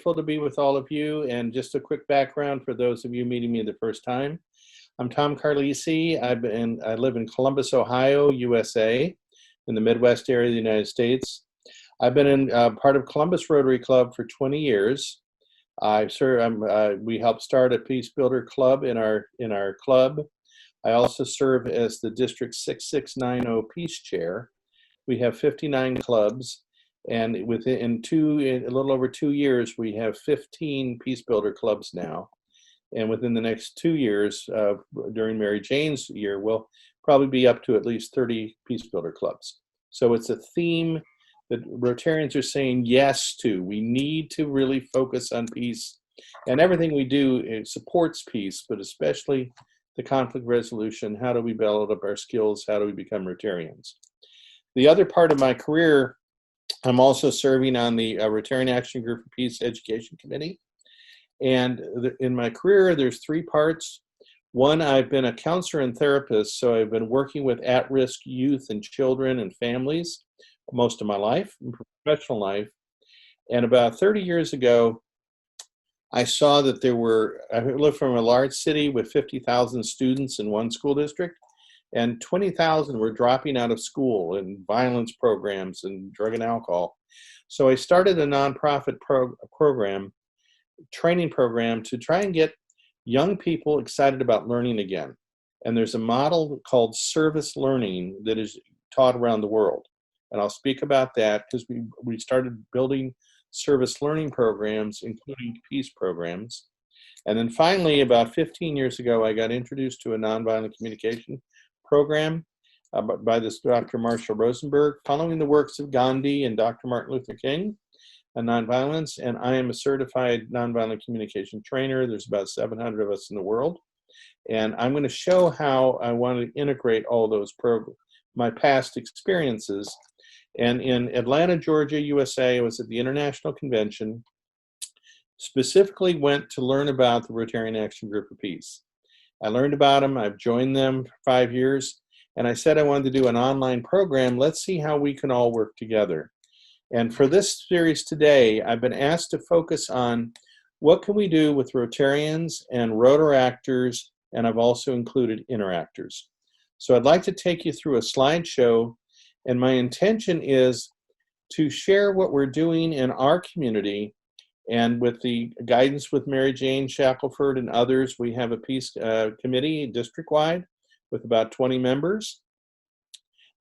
to be with all of you. And just a quick background for those of you meeting me the first time. I'm Tom Carlisi. I live in Columbus, Ohio, USA, in the Midwest area of the United States. I've been in part of Columbus Rotary Club for 20 years. We helped start a Peace Builder Club in our club. I also serve as the District 6690 Peace Chair. We have 59 clubs, and a little over 2 years, we have 15 Peace Builder clubs now. And within the next 2 years, during Mary Jane's year, we'll probably be up to at least 30 Peace Builder clubs. So it's a theme that Rotarians are saying yes to. We need to really focus on peace, and everything we do, it supports peace, but especially the conflict resolution. How do we build up our skills? How do we become Rotarians? The other part of my career, I'm also serving on the Rotarian Action Group for Peace Education Committee. And in my career, there's 3 parts. One, I've been a counselor and therapist, so I've been working with at-risk youth and children and families most of my life, professional life. And about 30 years ago, I saw that I lived from a large city with 50,000 students in one school district, and 20,000 were dropping out of school in violence programs and drug and alcohol. So I started a nonprofit training program to try and get young people excited about learning again. And there's a model called service learning that is taught around the world. And I'll speak about that because we started building service learning programs, including peace programs. And then finally, about 15 years ago, I got introduced to a nonviolent communication program by this Dr. Marshall Rosenberg, following the works of Gandhi and Dr. Martin Luther King on nonviolence. And I am a certified nonviolent communication trainer. There's about 700 of us in the world. And I'm going to show how I want to integrate all those my past experiences. And in Atlanta, Georgia, USA, I was at the International Convention, specifically went to learn about the Rotarian Action Group of Peace. I learned about them. I've joined them for 5 years. And I said I wanted to do an online program. Let's see how we can all work together. And for this series today, I've been asked to focus on what can we do with Rotarians and Rotaractors, and I've also included Interactors. So I'd like to take you through a slideshow, and my intention is to share what we're doing in our community. And with the guidance with Mary Jane Shackelford and others, we have a peace committee district-wide with about 20 members.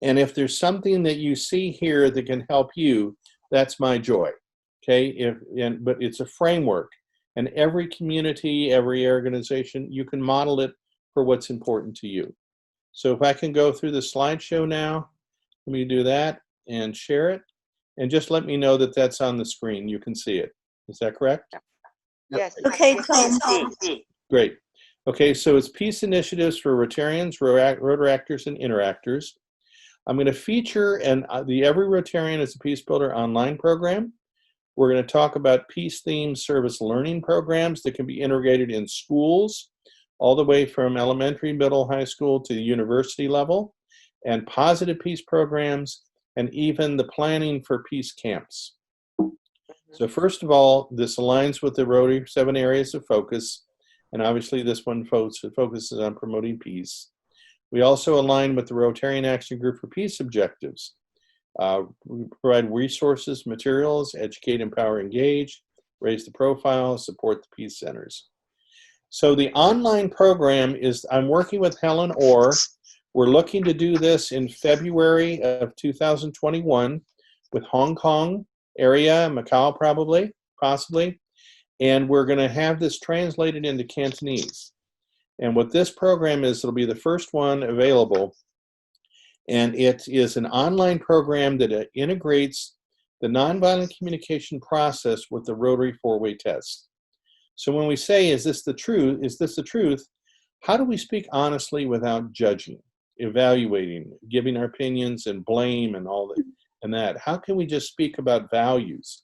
And if there's something that you see here that can help you, that's my joy, okay? But it's a framework. And every community, every organization, you can model it for what's important to you. So if I can go through the slideshow now, let me do that and share it. And just let me know that that's on the screen. You can see it. Is that correct? Yes. Okay, Tom. Great. Okay, so it's peace initiatives for Rotarians, Rotaractors, and Interactors. I'm going to feature the Every Rotarian is a Peace Builder online program. We're going to talk about peace-themed service learning programs that can be integrated in schools, all the way from elementary, middle, high school to the university level, and positive peace programs, and even the planning for peace camps. So first of all, this aligns with the Rotary 7 areas of focus, and obviously this one focuses on promoting peace. We also align with the Rotarian Action Group for Peace objectives. We provide resources, materials, educate, empower, engage, raise the profile, support the peace centers. So the online program is, I'm working with Helen Orr. We're looking to do this in February of 2021 with Hong Kong area, Macau possibly, and we're going to have this translated into Cantonese. And what this program is, it'll be the first one available, and it is an online program that integrates the nonviolent communication process with the Rotary 4-way test. So when we say, is this the truth? Is this the truth? How do we speak honestly without judging, evaluating, giving our opinions and blame and all that and that? How can we just speak about values?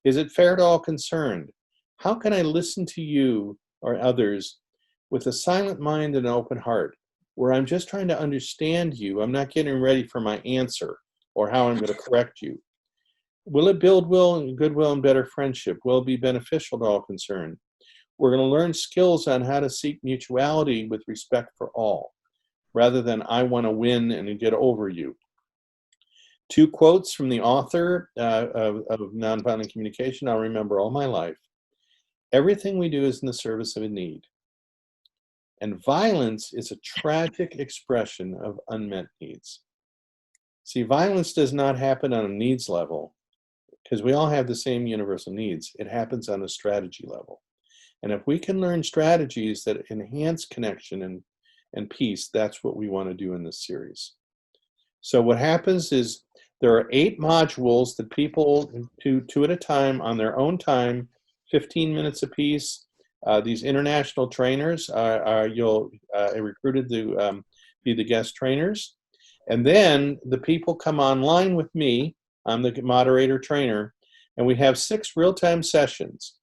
Is it fair to all concerned? How can I listen to you or others with a silent mind and an open heart, where I'm just trying to understand you? I'm not getting ready for my answer or how I'm going to correct you. Will it build goodwill and better friendship? Will it be beneficial to all concerned? We're going to learn skills on how to seek mutuality with respect for all, rather than I want to win and get over you. 2 quotes from the author of Nonviolent Communication I'll remember all my life. Everything we do is in the service of a need. And violence is a tragic expression of unmet needs. See, violence does not happen on a needs level because we all have the same universal needs. It happens on a strategy level. And if we can learn strategies that enhance connection and peace, that's what we want to do in this series. So what happens is there are 8 modules that people do 2 at a time on their own time, 15 minutes apiece. These international trainers are recruited to be the guest trainers. And then the people come online with me. I'm the moderator trainer. And we have 6 real-time sessions.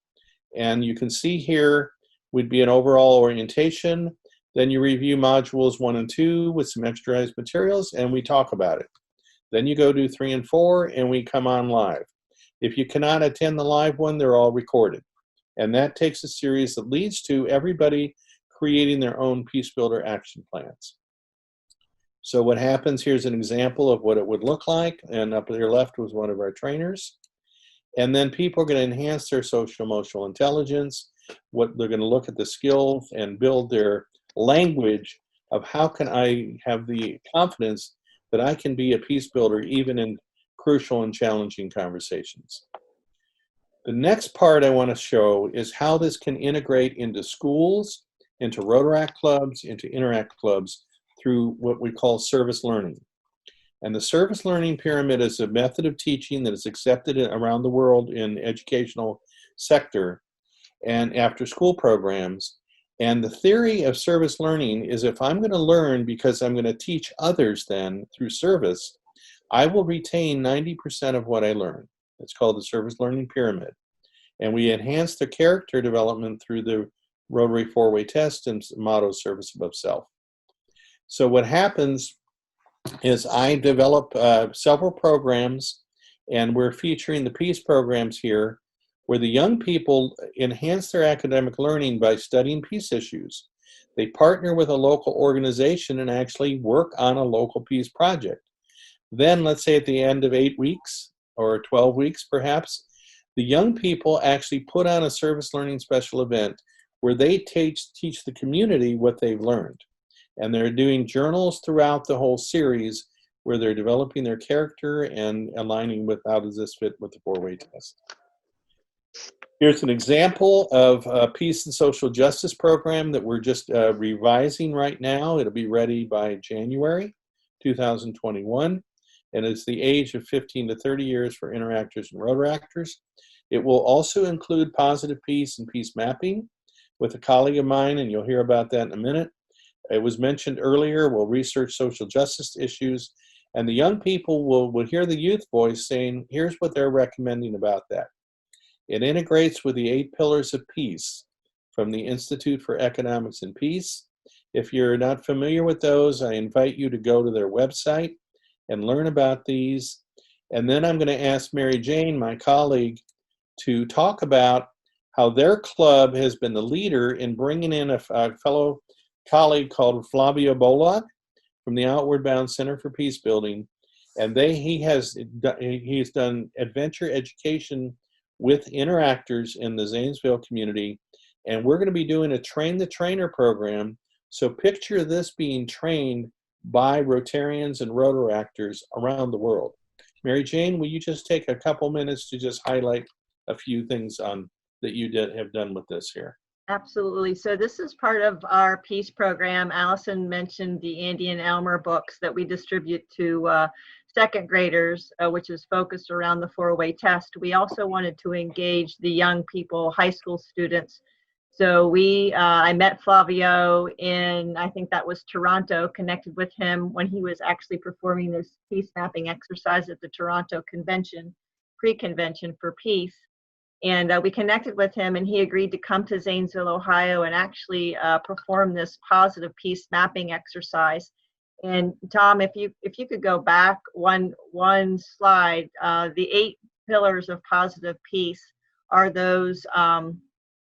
And you can see here would be an overall orientation. Then you review modules 1 and 2 with some exercise materials, and we talk about it. Then you go do 3 and 4, and we come on live. If you cannot attend the live one, they're all recorded. And that takes a series that leads to everybody creating their own Peace Builder action plans. So what happens, here's an example of what it would look like. And up to your left was one of our trainers. And then people are going to enhance their social emotional intelligence. What they're going to look at the skills and build their language of how can I have the confidence that I can be a peace builder even in crucial and challenging conversations. The next part I want to show is how this can integrate into schools, into Rotaract clubs, into Interact clubs through what we call service learning. And the service learning pyramid is a method of teaching that is accepted around the world in educational sector and after school programs. And the theory of service learning is if I'm going to learn because I'm going to teach others then through service, I will retain 90% of what I learn. It's called the service learning pyramid. And we enhance the character development through the Rotary 4-way test and motto service above self. So what happens is I develop several programs, and we're featuring the peace programs here, where the young people enhance their academic learning by studying peace issues. They partner with a local organization and actually work on a local peace project. Then, let's say at the end of 8 weeks or 12 weeks perhaps, the young people actually put on a service learning special event where they teach the community what they've learned. And they're doing journals throughout the whole series where they're developing their character and aligning with how does this fit with the 4-way test. Here's an example of a peace and social justice program that we're just revising right now. It'll be ready by January 2021. And it's the age of 15 to 30 years for Interactors and Rotaractors. It will also include positive peace and peace mapping with a colleague of mine, and you'll hear about that in a minute. It was mentioned earlier, we'll research social justice issues, and the young people will hear the youth voice saying, here's what they're recommending about that. It integrates with the 8 pillars of peace from the Institute for Economics and Peace. If you're not familiar with those, I invite you to go to their website and learn about these. And then I'm going to ask Mary Jane, my colleague, to talk about how their club has been the leader in bringing in a fellow colleague called Flavio Bolog from the Outward Bound Center for Peace Building. And he's done adventure education with Interactors in the Zanesville community. And we're going to be doing a train the trainer program. So picture this being trained by Rotarians and Rotaractors around the world. Mary Jane, will you just take a couple minutes to just highlight a few things that you have done with this here? Absolutely. So this is part of our peace program. Allison mentioned the Andy and Elmer books that we distribute to second graders, which is focused around the 4-way test. We also wanted to engage the young people, high school students. So I met Flavio in, I think that was Toronto, connected with him when he was actually performing this peace mapping exercise at the Toronto convention, pre-convention for peace. And we connected with him, and he agreed to come to Zanesville, Ohio, and actually perform this positive peace mapping exercise. And Tom, if you could go back one slide, the pillars of positive peace are those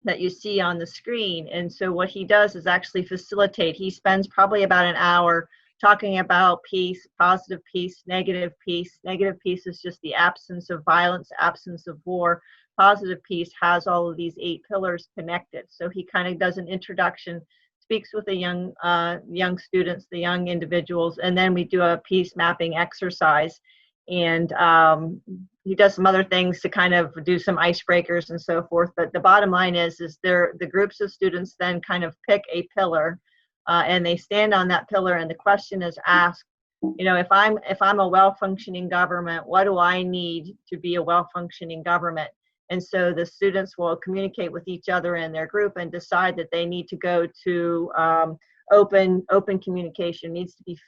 that you see on the screen. And so what he does is actually facilitate. He spends probably about an hour talking about peace, positive peace, negative peace. Negative peace is just the absence of violence, absence of war. Positive peace has all of these 8 pillars connected. So he kind of does an introduction, speaks with the young students, the young individuals, and then we do a peace mapping exercise. And he does some other things to kind of do some icebreakers and so forth. But the bottom line is the groups of students then kind of pick a pillar, and they stand on that pillar, and the question is asked, you know, if I'm a well-functioning government, what do I need to be a well-functioning government? And so the students will communicate with each other in their group and decide that they need to go to open communication, needs to be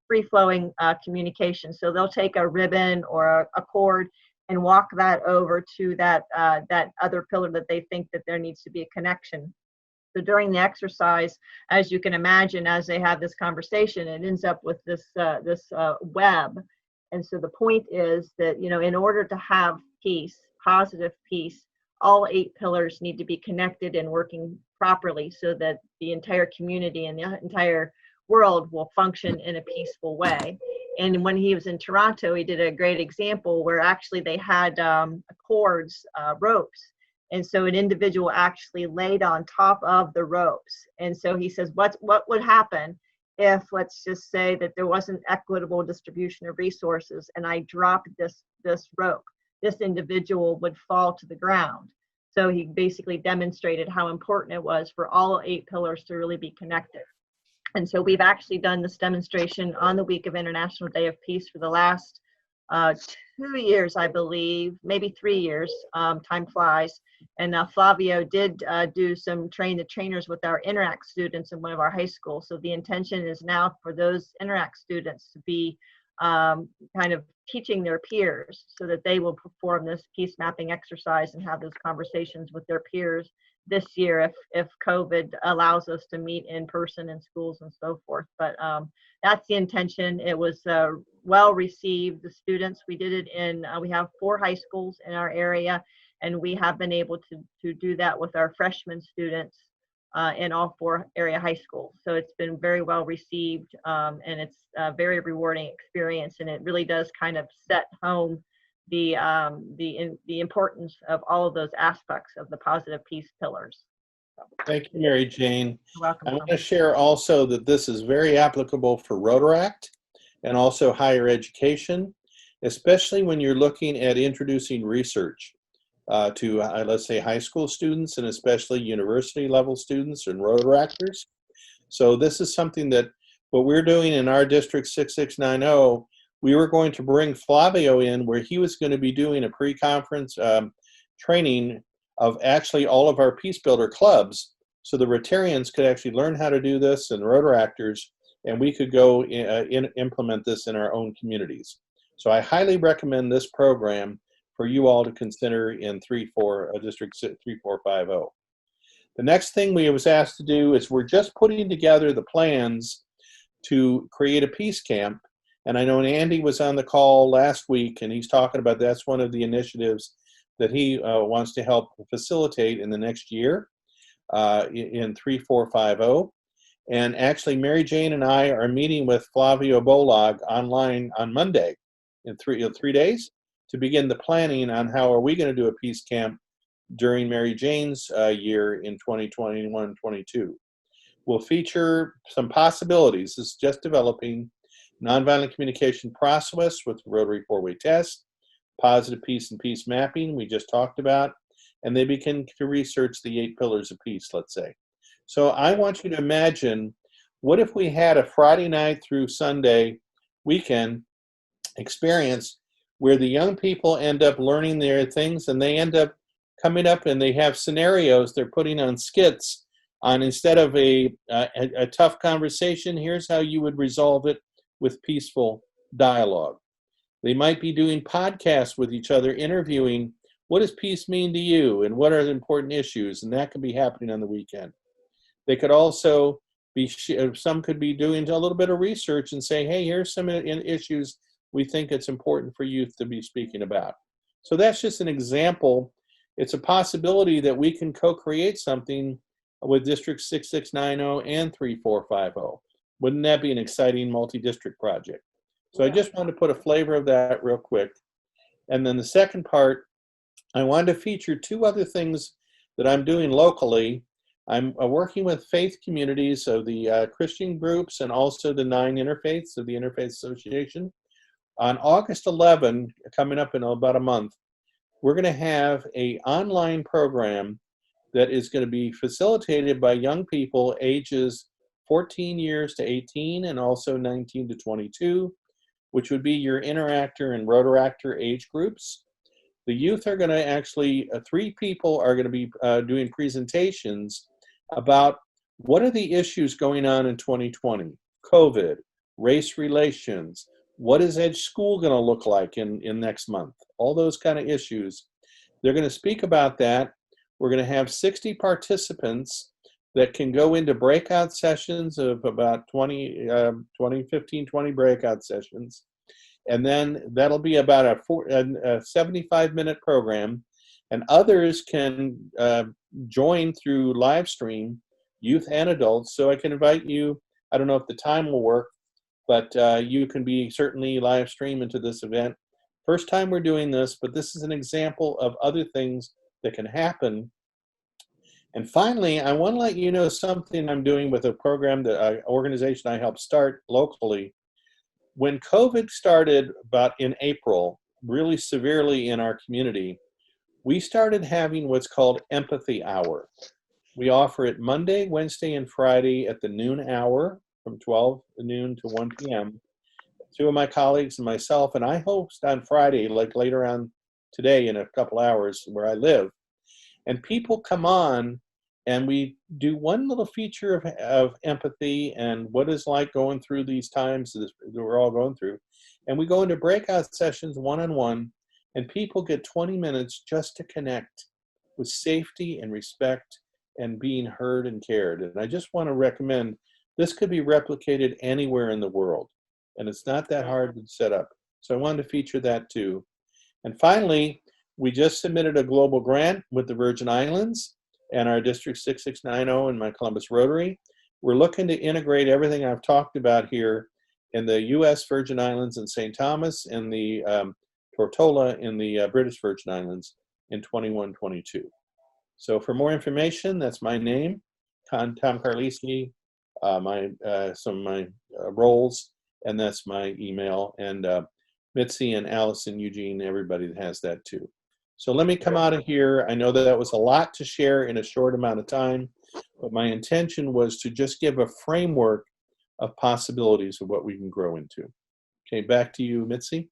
free-flowing communication. So they'll take a ribbon or a cord and walk that over to that other pillar that they think that there needs to be a connection. So during the exercise, as you can imagine, as they have this conversation, it ends up with this web. And so the point is that, you know, in order to have peace, positive peace, all 8 pillars need to be connected and working properly so that the entire community and the entire world will function in a peaceful way. And when he was in Toronto, he did a great example where actually they had cords, ropes. And so an individual actually laid on top of the ropes. And so he says, what would happen if, let's just say that there wasn't equitable distribution of resources and I dropped this rope? This individual would fall to the ground. So he basically demonstrated how important it was for all 8 pillars to really be connected. And so we've actually done this demonstration on the week of International Day of Peace for the last 2 years, I believe, maybe 3 years. Time flies. And Flavio did do some train the trainers with our Interact students in one of our high schools. So the intention is now for those Interact students to be kind of teaching their peers so that they will perform this peace mapping exercise and have those conversations with their peers this year if COVID allows us to meet in person in schools and so forth. But that's the intention. It was well received. The students, we did it in, we have 4 high schools in our area, and we have been able to do that with our freshman students in all 4 area high schools. So it's been very well received, and it's a very rewarding experience, and it really does kind of set home the importance of all of those aspects of the positive peace pillars. So, Thank you, Mary Jane. you're welcome. I want to share also that this is very applicable for Rotaract and also higher education, especially when you're looking at introducing research to, let's say, high school students and especially university level students and Rotaractors. So this is something that what we're doing in our District 6690, we were going to bring Flavio in where he was going to be doing a pre-conference training of actually all of our Peace Builder clubs, so the Rotarians could actually learn how to do this and Rotaractors, and we could go implement this in our own communities. So I highly recommend this program for you all to consider in District 3450. The next thing we was asked to do is we're just putting together the plans to create a peace camp. And I know Andy was on the call last week, and he's talking about that's one of the initiatives that he wants to help facilitate in the next year in 3450. And actually, Mary Jane and I are meeting with Flavio Bolog online on Monday in 3 days to begin the planning on how are we going to do a peace camp during Mary Jane's year in 2021-22. We'll feature some possibilities. This is just developing nonviolent communication process with Rotary 4-way test, positive peace and peace mapping we just talked about, and they begin to research the 8 pillars of peace, let's say. So I want you to imagine, what if we had a Friday night through Sunday weekend experience where the young people end up learning their things and they end up coming up and they have scenarios they're putting on skits on, instead of a tough conversation, here's how you would resolve it with peaceful dialogue. They might be doing podcasts with each other, interviewing, what does peace mean to you and what are the important issues, and that could be happening on the weekend. They could also be, some could be doing a little bit of research and say, hey, here's some issues we think it's important for youth to be speaking about. So that's just an example. It's a possibility that we can co-create something with District 6690 and 3450. Wouldn't that be an exciting multi-district project? So I Yeah. just wanted to put a flavor of that real quick. And then the second part, I wanted to feature two other things that I'm doing locally. I'm working with faith communities of the Christian groups and also the 9 interfaiths of the Interfaith Association. On August 11, coming up in about a month, we're going to have an online program that is going to be facilitated by young people ages 14 years to 18 and also 19 to 22, which would be your Interactor and Rotaractor age groups. The youth are going to actually, 3 people are going to be doing presentations about what are the issues going on in 2020, COVID, race relations, what is Edge School going to look like in next month, all those kind of issues. They're going to speak about that. We're going to have 60 participants that can go into breakout sessions of about 20 breakout sessions. And then that'll be about a 75-minute program. And others can join through live stream, youth and adults. So I can invite you, I don't know if the time will work, but you can be certainly live stream into this event. First time we're doing this, but this is an example of other things that can happen. And finally, I want to let you know something I'm doing with a program, that organization I helped start locally. When COVID started about in April, really severely in our community, we started having what's called Empathy Hour. We offer it Monday, Wednesday, and Friday at the noon hour from 12 noon to 1 p.m. 2 of my colleagues and myself, and I host on Friday, like later on today in a couple hours where I live. And people come on and we do one little feature of empathy and what it's like going through these times that we're all going through. And we go into breakout sessions one-on-one, and people get 20 minutes just to connect with safety and respect and being heard and cared. And I just want to recommend this could be replicated anywhere in the world. And it's not that hard to set up. So I wanted to feature that too. And finally, we just submitted a global grant with the Virgin Islands and our District 6690 and my Columbus Rotary. We're looking to integrate everything I've talked about here in the U.S. Virgin Islands and St. Thomas and the Tortola in the British Virgin Islands in 21-22. So for more information, that's my name, Tom Carlisi, some of my roles, and that's my email. And Mitzi and Allison, Eugene, everybody that has that too. So let me come out of here. I know that was a lot to share in a short amount of time, but my intention was to just give a framework of possibilities of what we can grow into. Okay, back to you, Mitzi.